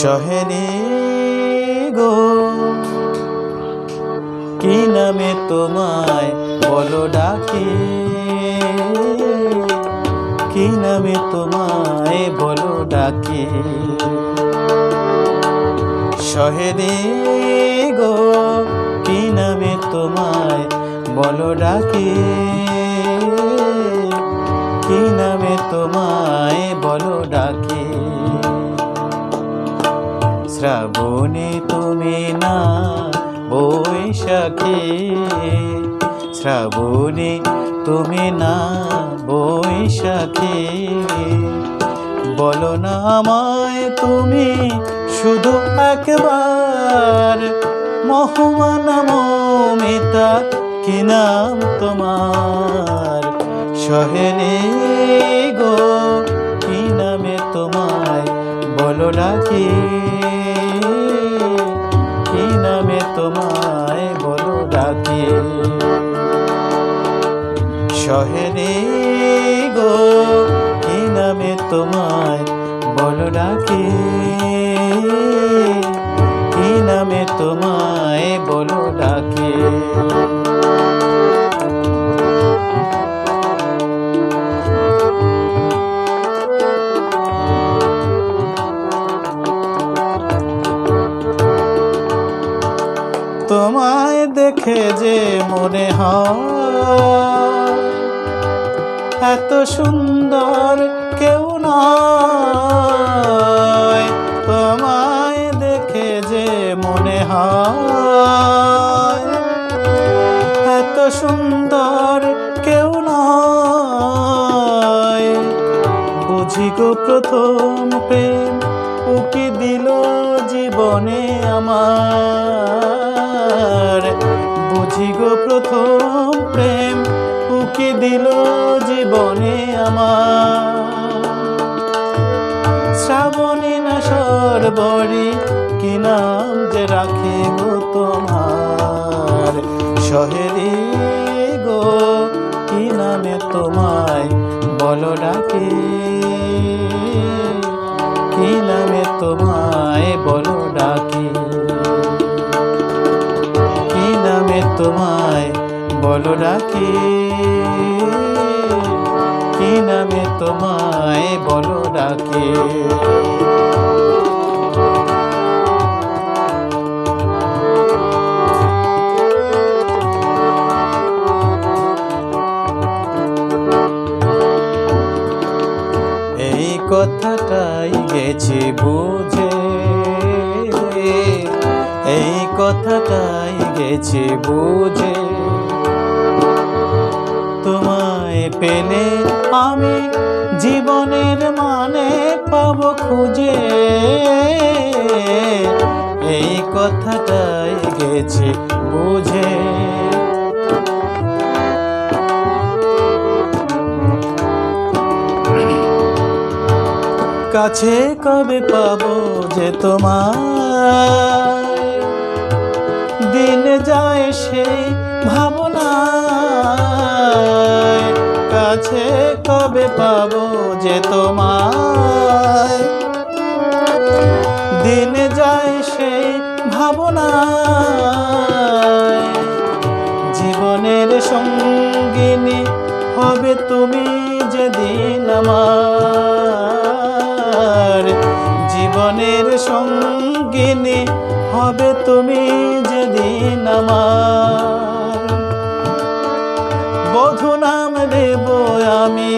শহরে গো কি নামে তোমায় বলো ডাকে, কি নামে তোমায় বলো ডাকে। শহরে গো কি নামে তোমায় বলো ডাকে, কি নামে তোমায় বলো ডাকে। শ্রাবণে তুমি না বৈশাখে, শ্রাবণে তুমি না বৈশাখে। বলো না আমায় তুমি শুধু একবার, মহুয়ানা মমিতা কি নাম তোমার। শহরে গো কি নামে তোমায় বলো ডাকে, কি নামে তোমায় বলো ডাকে। শহরে গো কি নামে তোমায় বলো ডাকে, কি নামে তোমায় বলো ডাকে। তোমায় দেখে যে মনে হয় এত সুন্দর কেউ নয়। তোমায় দেখে যে মনে হয় এত সুন্দর কেউ নয়। বুঝি গো প্রথম প্রেম উকি দিল জীবনে আমার। বুঝি গো প্রথম প্রেম উকি দিল জীবনে আমার। শ্রাবণী না সরবরি কি নাম যে রাখে গো তোমার। শহরে গো কি নামে তোমায় বলো ডাকে, কি নামে তোমায় বলো ডাকে, কি নামে তোমায় বলো ডাকে, কি নামে তোমায় বলো ডাকে। এই কথাটাই গেছি বুঝে, এই কথাটাই গেছি বুঝে। তোমায় পেলে আমি জীবনের মানে পাবো খুঁজে। এই কথাটাই গেছি বুঝে। কাছে কবে পাবো যে তোমায়, দিন যায় সেই ভাবনায়। কাছে কবে পাবো যে তোমায়, দিন যায় সেই ভাবনায়। জীবনের সঙ্গিনী হবে তুমি যেদিন আমার। জীবনের সঙ্গিনী হবে তুমি যেদিন আমার। বধূ নাম দেব আমি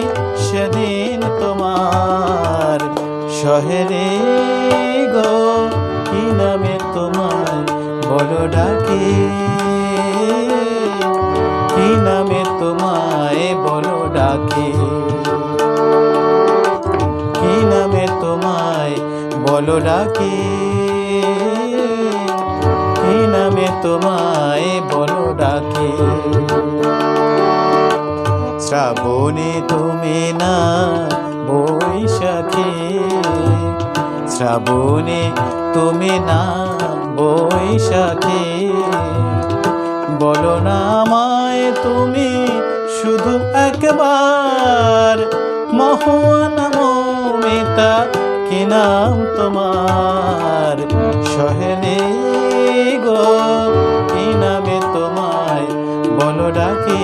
সেদিন তোমার। শহরে গো কি নামে তোমায় বলো ডাকে, কি নামে তোমায় বলো ডাকে, কি নামে তোমায় বলো ডাকে, কি নামে তোমায় বলো ডাকে। শ্রাবণে তুমি না বৈশাখে, শ্রাবণে তুমি না বৈশাখে। বলো না আমায় তুমি শুধু একবার, মহুয়ানা মমিতা কি নাম তোমার সহেলি গো, কি নামে তোমায় বলো ডাকি।